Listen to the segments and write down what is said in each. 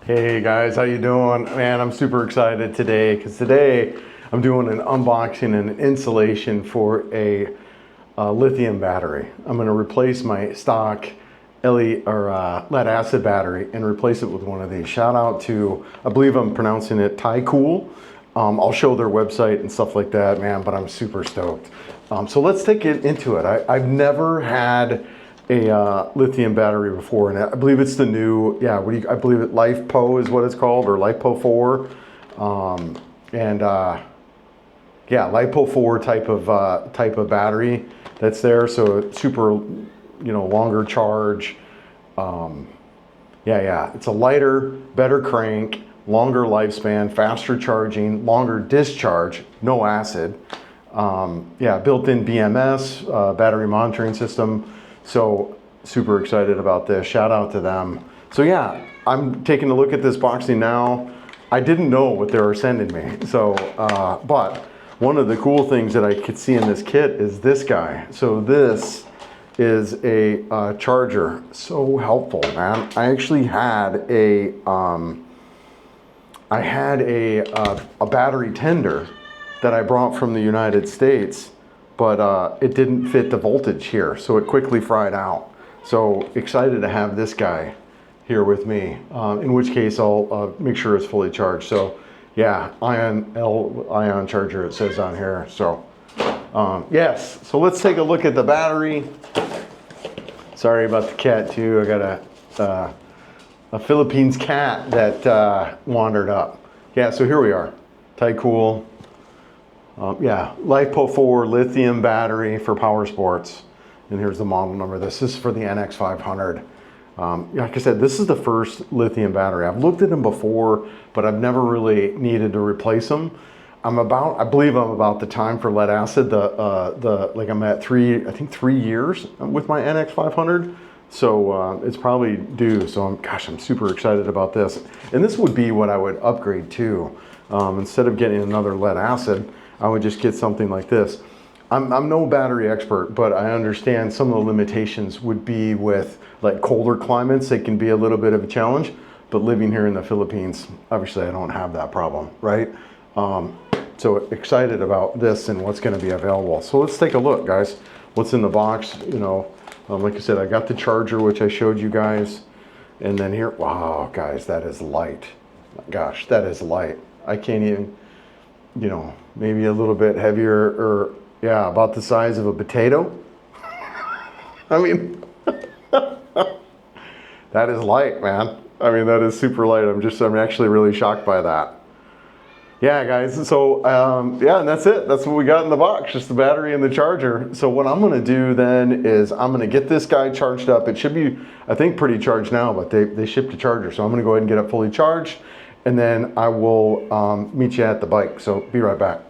Hey guys, how you doing? Man, I'm super excited today because today I'm doing an unboxing and an installation for a lithium battery. I'm going to replace my stock lead acid battery and replace it with one of these. Shout out to, I believe I'm pronouncing it TYKOOL. I'll show their website and stuff like that, man, but I'm super stoked. So let's take it into it. I've never had a lithium battery before, and I believe it's the new, I believe it LiFePO is what it's called, or LiFePO₄. LiFePO₄ type of battery that's there. So it's super, longer charge. It's a lighter, better crank, longer lifespan, faster charging, longer discharge, no acid. Built-in BMS, battery monitoring system. So super excited about this. Shout out to them. So yeah, I'm taking a look at this boxing now. I didn't know what they were sending me. So, but one of the cool things that I could see in this kit is this guy. So this is a charger. So helpful, man. I actually had a battery tender that I brought from the United States, but it didn't fit the voltage here, so it quickly fried out. So excited to have this guy here with me, in which case I'll make sure it's fully charged. So yeah, ion charger it says on here. So yes, so let's take a look at the battery. Sorry about the cat too. I got a Philippines cat that wandered up. Yeah, so here we are, TYKOOL. LiFePO₄ lithium battery for power sports. And here's the model number. This is for the NX500. Like I said, this is the first lithium battery. I've looked at them before, but I've never really needed to replace them. I believe I'm about the time for lead acid. I'm at 3 years with my NX500. So it's probably due. So I'm super excited about this. And this would be what I would upgrade to. Instead of getting another lead acid, I would just get something like this. I'm no battery expert, but I understand some of the limitations would be with like colder climates. They can be a little bit of a challenge, but living here in the Philippines, obviously I don't have that problem, right? So excited about this and what's going to be available. So let's take a look, guys. What's in the box? Like I said, I got the charger, which I showed you guys. And then here, wow, guys, that is light. Gosh, that is light. I can't even, maybe a little bit heavier, or yeah, about the size of a potato. I mean, that is light, man. I mean, that is super light. I'm actually really shocked by that. Yeah, guys, so and that's it. That's what we got in the box, just the battery and the charger. So what I'm gonna do then is I'm gonna get this guy charged up. It should be, I think, pretty charged now, but they shipped a charger. So I'm gonna go ahead and get it fully charged, and then I will meet you at the bike. So be right back.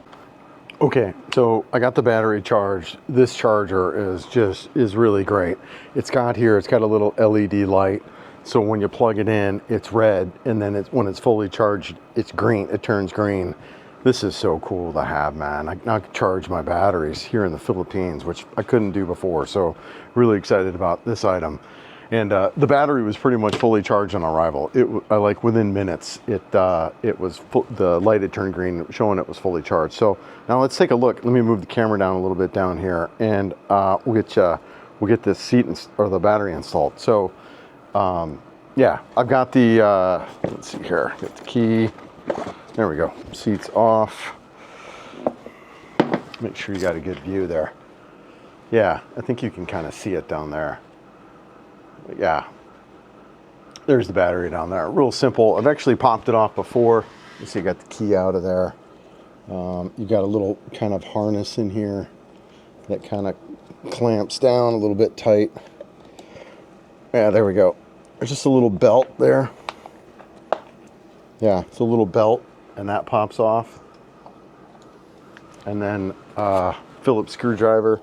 Okay, so I got the battery charged. This charger is really great. It's got a little LED light. So when you plug it in, it's red, and then when it's fully charged, it's green. It turns green. This is so cool to have, man. I can charge my batteries here in the Philippines, which I couldn't do before. So really excited about this item. And the battery was pretty much fully charged on arrival. Like within minutes, the light had turned green, showing it was fully charged. So now let's take a look. Let me move the camera down a little bit down here, and we'll get this seat or the battery installed. So I've got the let's see here. Got the key. There we go. Seat's off. Make sure you got a good view there. Yeah, I think you can kind of see it down there. Yeah, there's the battery down there. Real simple. I've actually popped it off before. You see, you got the key out of there. You got a little kind of harness in here that kind of clamps down a little bit tight. Yeah, there we go. There's just a little belt there. Yeah, it's a little belt, and that pops off. And then Phillips screwdriver.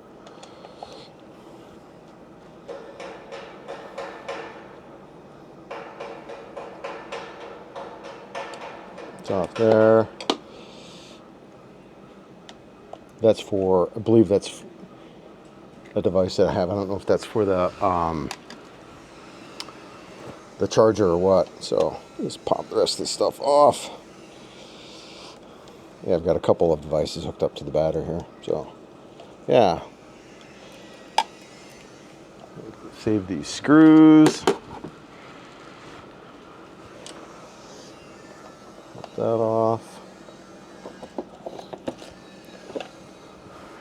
It's off there. That's for, I believe that's a device that I have. I don't know if that's for the the charger or what. So just pop the rest of this stuff off. Yeah, I've got a couple of devices hooked up to the battery here. So yeah, save these screws. Pop that off.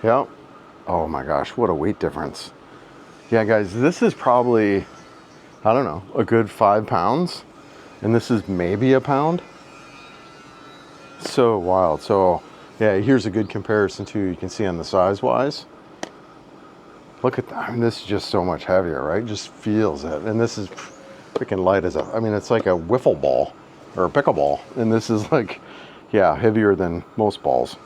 Yep. Oh my gosh, what a weight difference. Yeah, guys, this is probably, I don't know, a good 5 pounds. And this is maybe a pound. So wild. So yeah, here's a good comparison too. You can see on the size wise. Look at that. I mean, this is just so much heavier, right? Just feels it. And this is freaking light as a, I mean, it's like a wiffle ball or a pickleball. And this is like, yeah, heavier than most balls.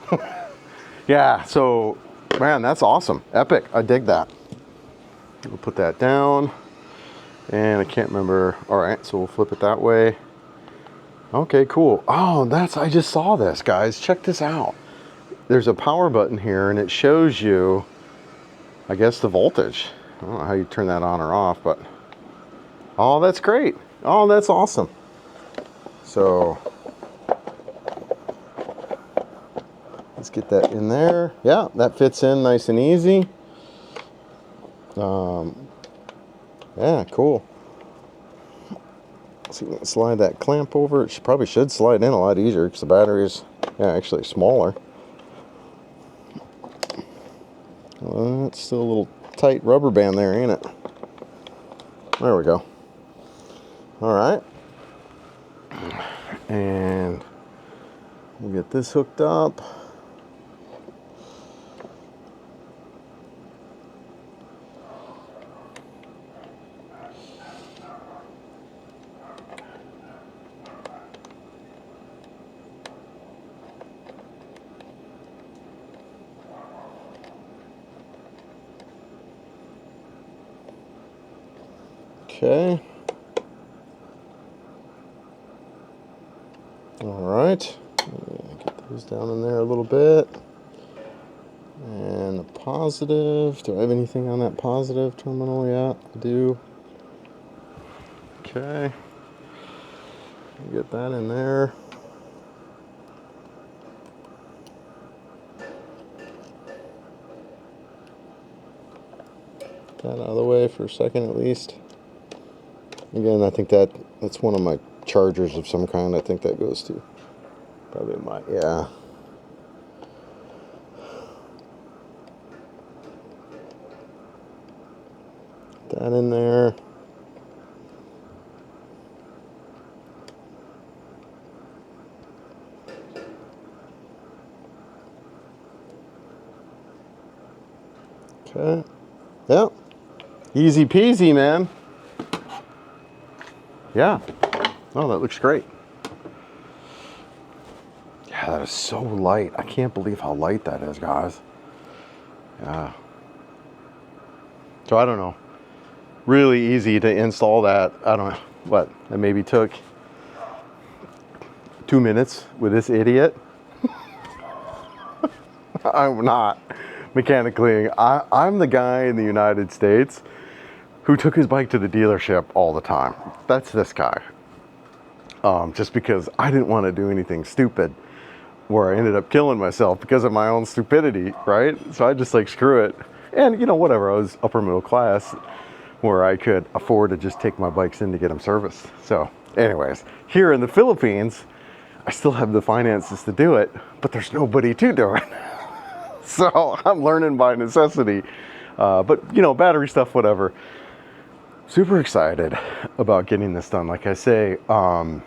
Yeah, so man, that's awesome. Epic. I dig that. We'll put that down. And I can't remember. All right, so we'll flip it that way. Okay, cool. Oh, I just saw this, guys. Check this out. There's a power button here, and it shows you, I guess, the voltage. I don't know how you turn that on or off, but, oh, that's great. Oh, that's awesome. So, let's get that in there. Yeah, that fits in nice and easy. Yeah, cool. So you can slide that clamp over. It probably should slide in a lot easier because the battery is, yeah, actually smaller. It's still a little tight rubber band there, ain't it? There we go. All right. And we'll get this hooked up. Okay. All right. Get those down in there a little bit. And the positive. Do I have anything on that positive terminal? Yeah, I do. Okay. Get that in there. Get that out of the way for a second at least. Again, I think that's one of my chargers of some kind. I think that goes to probably my, yeah. That in there. Okay. Yep. Easy peasy, man. Yeah. Oh, that looks great. Yeah, that is so light. I can't believe how light that is, guys. Yeah. So I don't know. Really easy to install that. I don't know what. It maybe took 2 minutes with this idiot. I'm not mechanically. I'm the guy in the United States who took his bike to the dealership all the time. That's this guy. Just because I didn't want to do anything stupid where I ended up killing myself because of my own stupidity, right? So I just like, screw it. And you know, whatever, I was upper middle class where I could afford to just take my bikes in to get them serviced. So anyways, here in the Philippines, I still have the finances to do it, but there's nobody to do it. So I'm learning by necessity. But you know, battery stuff, whatever. Super excited about getting this done. Like I say, I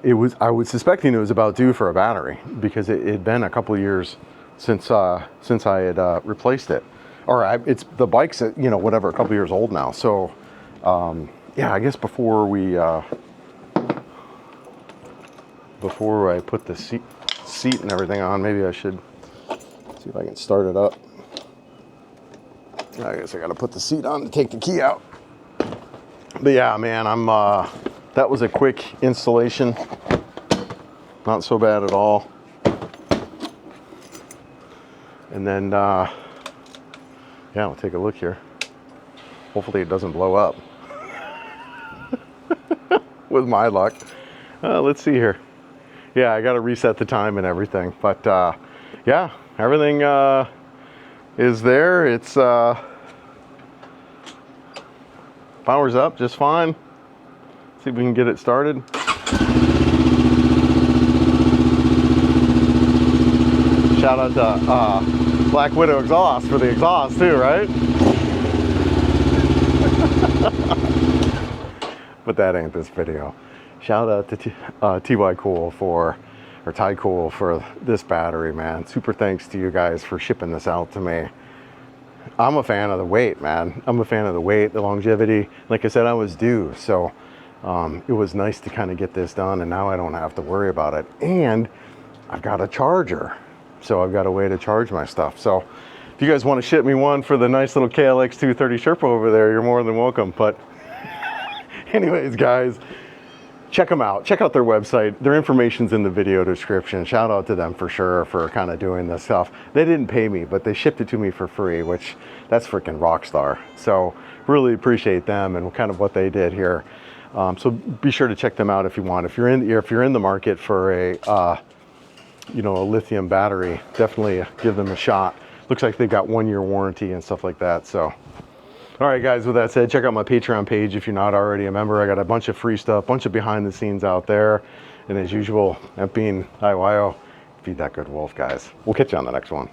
was suspecting it was about due for a battery because it had been a couple of years since I had replaced it. Or it's the bike's, you know, whatever, a couple of years old now. So yeah, I guess before I put the seat and everything on, maybe I should see if I can start it up. I guess I gotta put the seat on to take the key out. But yeah, man, that was a quick installation. Not so bad at all. And then, yeah, we'll take a look here. Hopefully it doesn't blow up. with my luck. Let's see here. Yeah, I got to reset the time and everything. But yeah, everything is there. It's power's up just fine. See if we can get it started. Shout out to Black Widow exhaust for the exhaust too, right? But that ain't this video. Shout out to TYKOOL for this battery, man. Super thanks to you guys for shipping this out to me. I'm a fan of the weight, man. I'm a fan of the weight, the longevity. Like I said, I was due, so it was nice to kind of get this done, and now I don't have to worry about it. And I've got a charger, so I've got a way to charge my stuff. So if you guys want to ship me one for the nice little KLX 230 Sherpa over there, you're more than welcome. But anyways, guys, check them out. Check out their website. Their information's in the video description. Shout out to them for sure for kind of doing this stuff. They didn't pay me, but they shipped it to me for free, which that's freaking rock star. So really appreciate them and kind of what they did here. So be sure to check them out if you want. If you're in the market for a a lithium battery, definitely give them a shot. Looks like they've got 1-year warranty and stuff like that. So all right, guys, with that said, check out my Patreon page if you're not already a member. I got a bunch of free stuff, bunch of behind the scenes out there. And as usual, that being IYO, feed that good wolf, guys. We'll catch you on the next one.